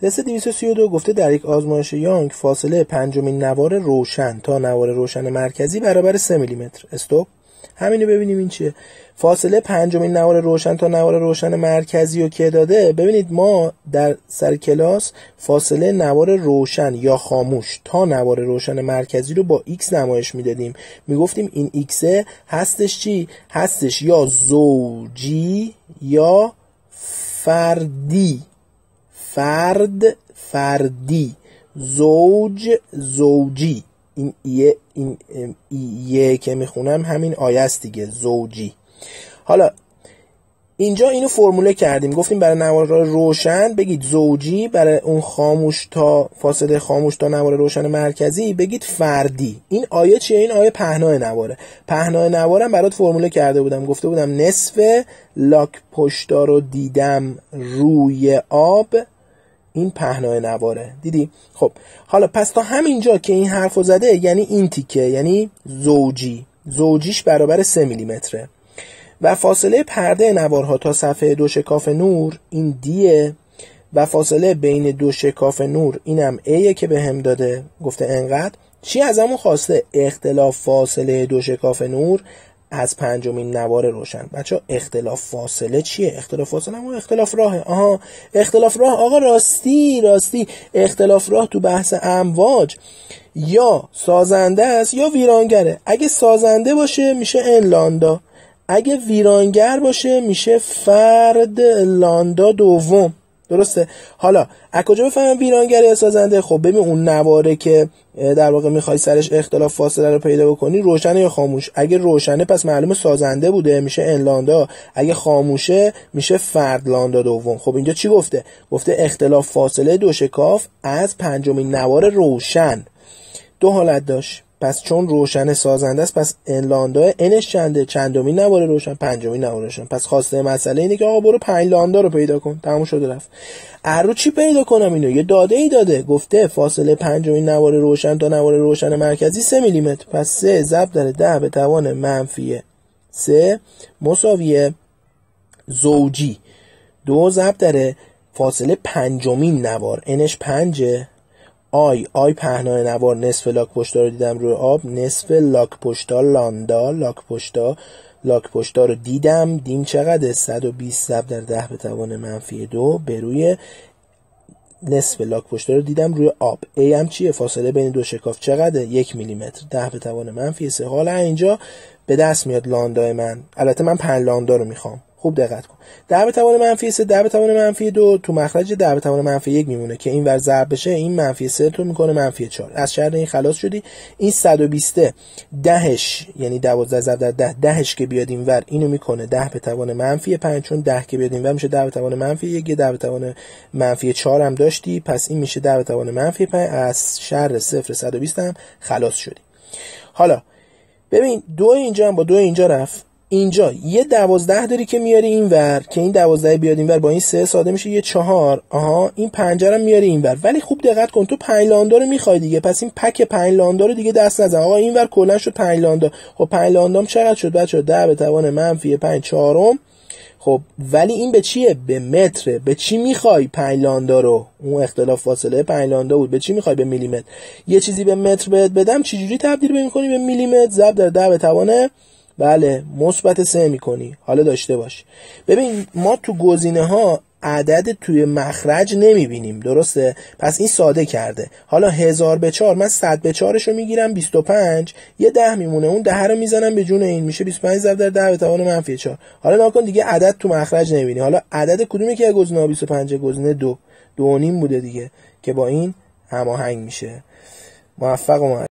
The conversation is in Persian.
تست 232 گفته در یک آزمایش یانگ فاصله پنجمین نوار روشن تا نوار روشن مرکزی برابر 3 میلیمتر. استوب. همینو ببینیم این چیه. فاصله پنجمین نوار روشن تا نوار روشن مرکزی رو که داده. ببینید ما در سر کلاس فاصله نوار روشن یا خاموش تا نوار روشن مرکزی رو با x نمایش میدادیم. میگفتیم این x هستش چی؟ هستش یا زوجی یا فردی. فردی، زوج زوجی. این ایه که میخونم همین آیه است دیگه، زوجی. حالا اینجا اینو فرموله کردیم، گفتیم برای نوار روشن بگید زوجی، برای اون خاموش تا فاصله خاموش تا نوار روشن مرکزی بگید فردی. این آیه چیه؟ این آیه پهنای نواره. پهنای نوارم برات فرموله کرده بودم، گفته بودم نصف لاک پشتا رو دیدم روی آب، این پهنای نواره. دیدی؟ خب حالا پس تا همینجا که این حرفو زده یعنی این تیکه، یعنی زوجیش برابر 3 میلیمتره و فاصله پرده نوارها تا صفحه دو شکاف نور این دیه و فاصله بین دو شکاف نور اینم ایه که به هم داده، گفته انقدر. چی ازمون خواسته؟ اختلاف فاصله دو شکاف نور از پنجمین نوار روشن. بچه اختلاف فاصله چیه؟ اختلاف فاصله همون اختلاف راهه. اختلاف راه. آقا راستی اختلاف راه تو بحث امواج یا سازنده است یا ویرانگره. اگه سازنده باشه میشه ان لاندا، اگه ویرانگر باشه میشه فرد لاندا دوم. درسته؟ حالا از کجا بفهمم ویرانگر یا سازنده؟ خب ببین اون نواره که در واقع میخوای سرش اختلاف فاصله رو پیدا بکنی روشنه یا خاموش. اگه روشنه پس معلومه سازنده بوده، میشه ان لاندا. اگه خاموشه میشه فرد لاندا دوم. خب اینجا چی گفته؟ گفته اختلاف فاصله دو شکاف از پنجمین نوار روشن. دو حالت داشت، پس چون روشن سازنده است پس ان لاندا انش چنده؟ چندمین نوار روشن؟ پنجمین نوار روشن. پس خواسته مسئله اینه که آقا برو 5 لاندا رو پیدا کن. تموم شده رفت. رو چی پیدا کنم اینو؟ یه داده ای داده، گفته فاصله پنجمین نوار روشن تا نوار روشن مرکزی 3 میلیمتر. پس 3 ضرب در 10 به توان منفی 3 مساویه زوجی 2 ضرب در فاصله پنجمین نوار انش 5 آی پهنای نوار نصف لاک پشتا رو دیدم روی آب، نصف لاک پشتا لاندا، لاک پشتا رو دیدم، دیم چقدر؟ 120 ضرب در 10 به توان منفی 2 به روی نصف لاک پشتا رو دیدم روی آب. ای هم چیه؟ فاصله بین دو شکاف چقدر؟ 1 میلیمتر. 10 به توان منفی 3. حالا اینجا به دست میاد لاندا من. البته من 5 لاندا رو میخوام. خوب دقت کن. 10 به توان منفی 3 10 به توان منفی 2 تو مخرج 10 به توان منفی 1 میمونه که این ور ضرب بشه این منفی 3 تو میکنه منفی 4. از شر این خلاص شدی. این 120 دهش یعنی 12 ضرب در 10 دهش که بیاد این ور اینو میکنه 10 به توان منفی 5 چون 10 که بیاد این ور میشه 10 به توان منفی 1 10 به توان منفی 4 هم داشتی پس این میشه 10 به توان منفی 5. از شر 0 120 هم خلاص شدی. حالا ببین 2 اینجا هم با 2 اینجا رفت. اینجا یه 12 داری که میاری این ور که این 12 بیاد این ور با این 3 ساده میشه یه 4. این 5 رو میاری این ور. ولی خوب دقت کن تو 5 لاندا رو میخوای دیگه، پس این پک 5 لاندا رو دیگه دست نزن. آقا این ور کلا شد 5 لاندا. خب 5 لاندام چقدر شد بچا؟ 10 به توان منفی 5 چهارم. خب ولی این به چیه؟ به متره. به چی میخوای 5 لاندا رو؟ اون اختلاف فاصله 5 لاندا بود. به چی میخوای؟ به میلیمتر. یه چیزی به متر بهت بدم چجوری تبدیل میکنی به میلیمتر؟ ضرب در 10 به توان بله مثبت 3 میکنی. حالا داشته باش. ببین ما تو گزینه ها عدد توی مخرج نمیبینیم، درسته؟ پس این ساده کرده. حالا 1000 به 4 من 100 به 4 رو میگیرم 25 یه 10 میمونه، اون 10 رو میزنم به جون این میشه 25 ضرب در 10 به توان منفی 4. حالا نکن دیگه عدد تو مخرج نمیبینی. حالا عدد کدومی که گزینه 25 گزینه 2 2.5 بوده دیگه که با این هماهنگ میشه. موفق و